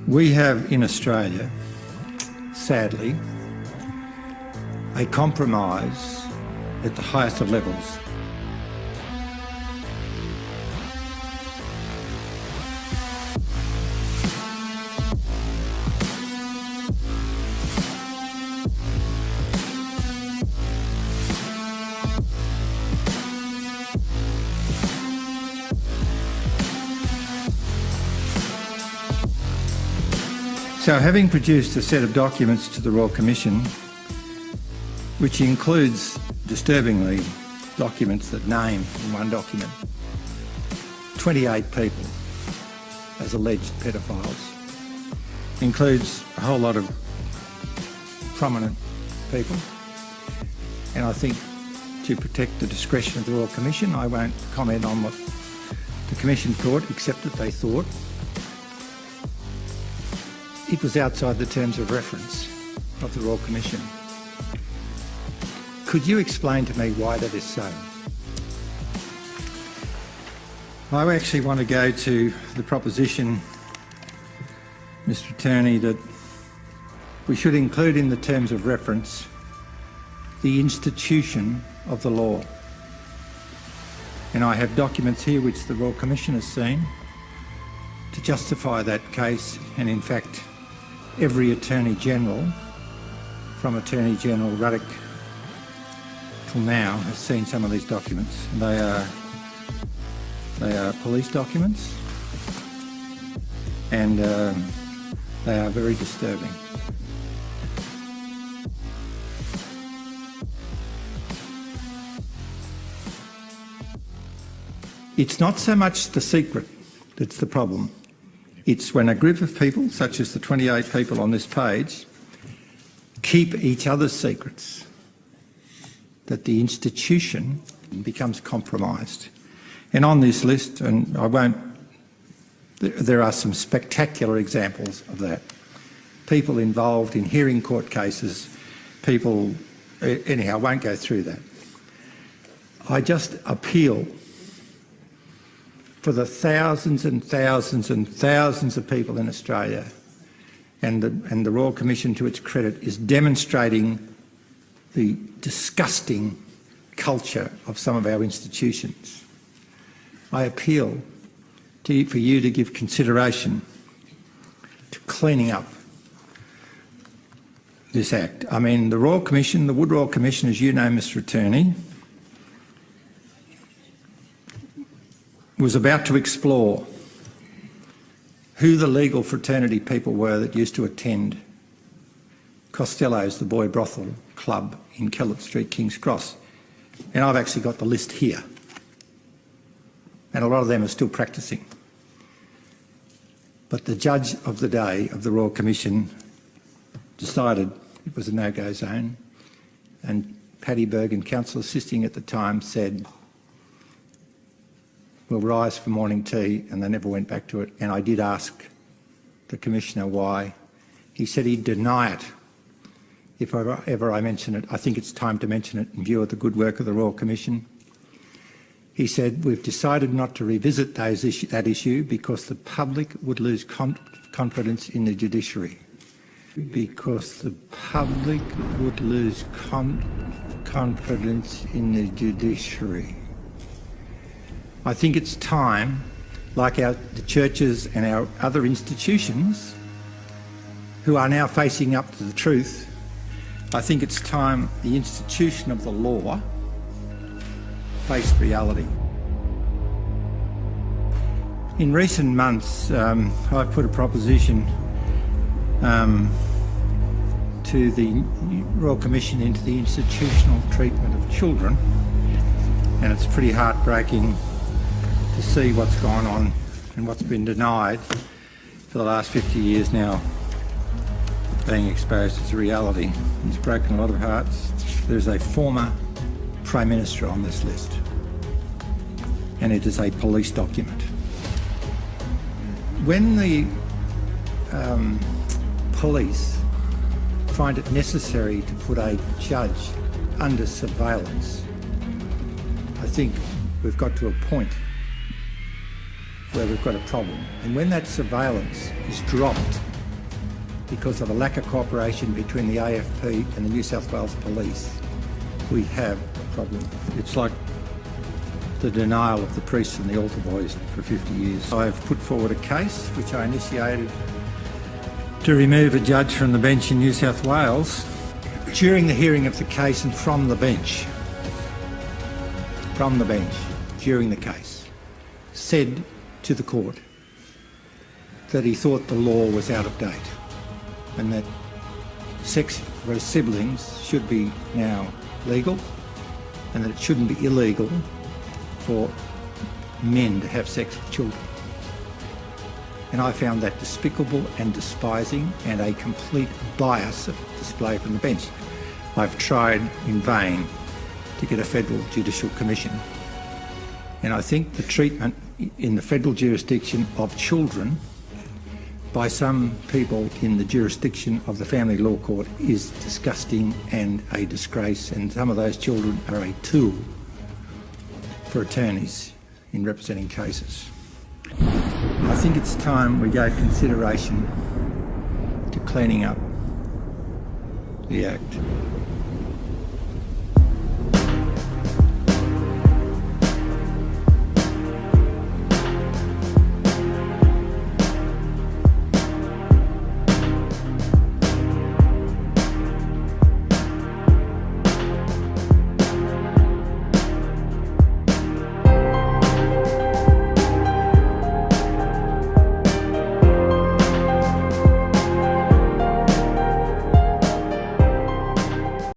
We have in Australia, sadly, a compromise at the highest of levels. So, having produced a set of documents to the Royal Commission, which includes, disturbingly, documents that name in one document 28 people as alleged pedophiles, includes a whole lot of prominent people, and I think to protect the discretion of the Royal Commission, I won't comment on what the Commission thought, except that they thought it was outside the terms of reference of the Royal Commission. Could you explain to me why that is so? I actually want to go to the proposition, Mr. Attorney, that we should include in the terms of reference the institution of the law. And I have documents here which the Royal Commission has seen to justify that case, and in fact every Attorney General, from Attorney General Ruddock till now, has seen some of these documents. They are police documents, and they are very disturbing. It's not so much the secret that's the problem. It's when a group of people, such as the 28 people on this page, keep each other's secrets, that the institution becomes compromised. And on this list, and I won't, there are some spectacular examples of that. People involved in hearing court cases, people, anyhow, I won't go through that. I just appeal for the thousands and thousands and thousands of people in Australia, and the Royal Commission, to its credit, is demonstrating the disgusting culture of some of our institutions. I appeal for you to give consideration to cleaning up this act. I mean, the Royal Commission, the Wood Royal Commission, as you know, Mr. Attorney, was about to explore who the legal fraternity people were that used to attend Costello's, the boy brothel club in Kellett Street, King's Cross. And I've actually got the list here. And a lot of them are still practising. But the judge of the day of the Royal Commission decided it was a no-go zone, and Paddy Bergen, counsel assisting at the time, said, "We'll rise for morning tea," and they never went back to it. And I did ask the Commissioner why. He said he'd deny it if ever I mention it. I think it's time to mention it in view of the good work of the Royal Commission. He said, "We've decided not to revisit that issue because the public would lose confidence in the judiciary." Because the public would lose confidence in the judiciary. I think it's time, like the churches and our other institutions who are now facing up to the truth, I think it's time the institution of the law faced reality. In recent months, I've put a proposition to the Royal Commission into the institutional treatment of children, and it's pretty heartbreaking to see what's gone on and what's been denied for the last 50 years now being exposed as a reality. It's broken a lot of hearts. There's a former Prime Minister on this list, and it is a police document. When the police find it necessary to put a judge under surveillance, I think we've got to a point where we've got a problem. And when that surveillance is dropped because of a lack of cooperation between the AFP and the New South Wales Police, we have a problem. It's like the denial of the priests and the altar boys for 50 years. I've put forward a case which I initiated to remove a judge from the bench in New South Wales during the hearing of the case and from the bench, during the case, said to the court that he thought the law was out of date and that sex for siblings should be now legal and that it shouldn't be illegal for men to have sex with children. And I found that despicable and despising and a complete bias of display from the bench. I've tried in vain to get a federal judicial commission. And I think the treatment in the federal jurisdiction of children by some people in the jurisdiction of the family law court is disgusting and a disgrace, and some of those children are a tool for attorneys in representing cases. I think it's time we gave consideration to cleaning up the Act.